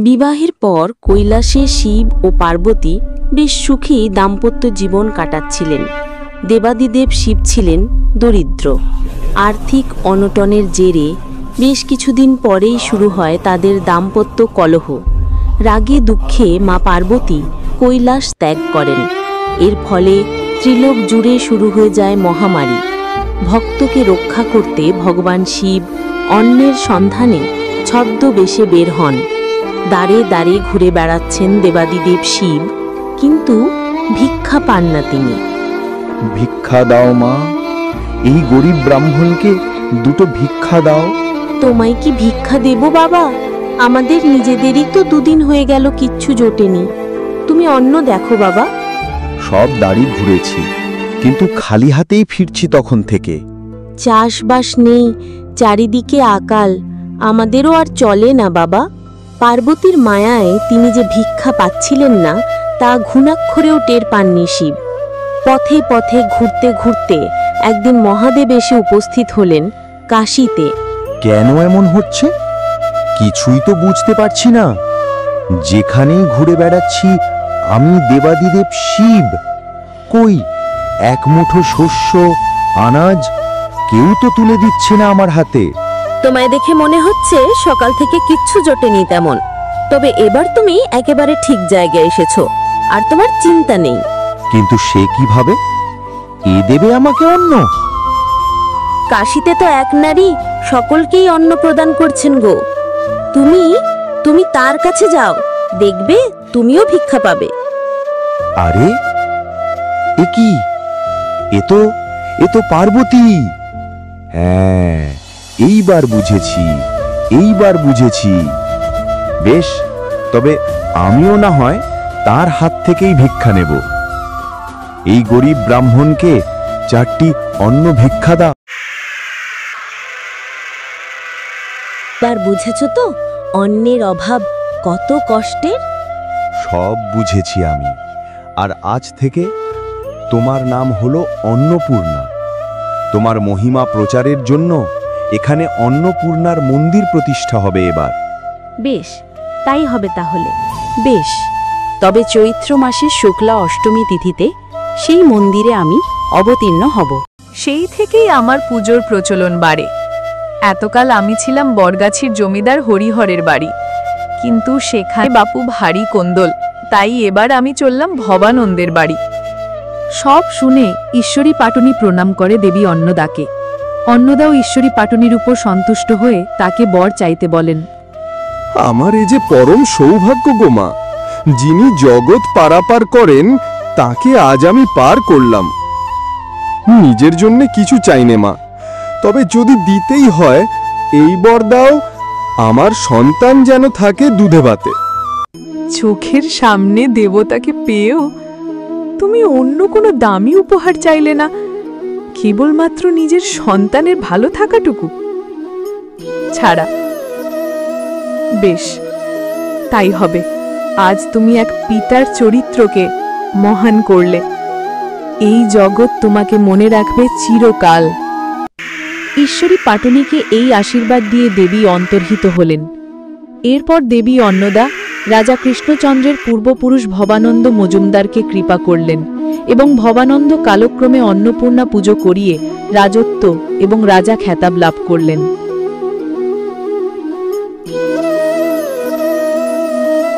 বিবাহের পর কৈলাসে শিব ও পার্বতী বেশ সুখী দাম্পত্য জীবন কাটাচ্ছিলেন। দেবাদিদেব শিব ছিলেন দরিদ্র। আর্থিক অনটনের জেরে বেশ কিছুদিন পরেই শুরু হয় তাদের দাম্পত্য কলহ। রাগে দুঃখে মা পার্বতী কৈলাস ত্যাগ করেন। এর ফলে ত্রিলোক জুড়ে শুরু হয়ে যায় মহামারী। ভক্তকে রক্ষা করতে ভগবান শিব অন্নের সন্ধানে ছদ্মবেশে বের হন। দ্বারে দ্বারে ঘুরে বেড়াচ্ছেন দেবাদিদেব শিব, কিন্তু ভিক্ষা পান না তিনি। ভিক্ষা দাও মা, এই গরিব ব্রাহ্মণকে দুটো ভিক্ষা দাও। তোমায় কি ভিক্ষা দেব বাবা? আমাদের নিজেদেরই তো দুদিন হয়ে গেল, কিচ্ছু জোটেনি। তুমি অন্ন দেখো বাবা। সব দাড়ি ঘুরেছি, কিন্তু খালি হাতেই ফিরছি তখন থেকে। চাষবাস নেই, চারিদিকে আকাল, আমাদেরও আর চলে না বাবা। পার্বতীর মায়ায় তিনি যে ভিক্ষা পাচ্ছিলেন না তা ঘুণাক্ষরেও টের পাননি শিব। পথে পথে ঘুরতে ঘুরতে একদিন মহাদেব এসে উপস্থিত হলেন কাশীতে। কেন এমন হচ্ছে কিছুই তো বুঝতে পারছি না। যেখানেই ঘুরে বেড়াচ্ছি আমি দেবাদিদেব শিব, কই এক মুঠো শস্য আনাজ কেউ তো তুলে দিচ্ছে না আমার হাতে। তোমায় দেখে মনে হচ্ছে সকাল থেকে কিচ্ছু জোটেনি তেমন, তবে এবার তুমি একেবারে ঠিক জায়গায় এসেছো, আর তোমার চিন্তা নেই। কিন্তু সে কিভাবে? এ দেবে আমাকে অন্ন? কাশীতে তো এক নারী সকলকেই অন্ন প্রদান করছেন গো। তুমি তার কাছে যাও, দেখবে তুমিও ভিক্ষা পাবে। আরে এ কি? এ তো পার্বতী। হ্যাঁ, এইবার বুঝেছি। বেশ, তবে আমিও না হয় তার হাত থেকেই ভিক্ষা নেব। এই গরিব ব্রাহ্মণকে 4টি অন্ন ভিক্ষা দাও। এবার বুঝেছ তো অন্নের অভাব কত কষ্টের? সব বুঝেছি আমি। আর আজ থেকে তোমার নাম হলো অন্নপূর্ণা। তোমার মহিমা প্রচারের জন্য এখানে অন্নপূর্ণার মন্দির প্রতিষ্ঠা হবে এবার। বেশ, তাই হবে তাহলে। বেশ, তবে চৈত্র মাসের শুক্লা অষ্টমী তিথিতে সেই মন্দিরে আমি অবতীর্ণ হব। সেই থেকেই আমার পুজোর প্রচলন বাড়ে। এতকাল আমি ছিলাম বরগাছির জমিদার হরিহরের বাড়ি, কিন্তু সেখানে বাপু ভারী কোন্দল, তাই এবার আমি চললাম ভবানন্দের বাড়ি। সব শুনে ঈশ্বরী পাটনি প্রণাম করে দেবী অন্নদাকে। অন্নদাও ঈশ্বরী পাটনির উপর সন্তুষ্ট হয়ে তাকে বর চাইতে বলেন। আমার এ যে পরম সৌভাগ্য গো মা, যিনি জগৎ পারাপার করেন তাকে আজ আমি পার করলাম। নিজের জন্য কিছু চাইনে মা, তবে যদি দিতেই হয় এই বর দাও, আমার সন্তান যেন থাকে দুধে ভাতে। চোখের সামনে দেবতাকে পেয়েও তুমি অন্য কোনো দামি উপহার চাইলে না, কেবলমাত্র নিজের সন্তানের ভালো থাকাটুকু ছাড়া। বেশ, তাই হবে। আজ তুমি এক পিতার চরিত্রকে মহান করলে। এই জগৎ তোমাকে মনে রাখবে চিরকাল। ঈশ্বরী পাটনিকে এই আশীর্বাদ দিয়ে দেবী অন্তর্হিত হলেন। এরপর দেবী অন্নদা রাজা কৃষ্ণচন্দ্রের পূর্বপুরুষ ভবানন্দ মজুমদারকে কৃপা করলেন এবং ভবানন্দ কালক্রমে অন্নপূর্ণা পুজো করিয়ে রাজত্ব এবং রাজা খেতাব লাভ করলেন।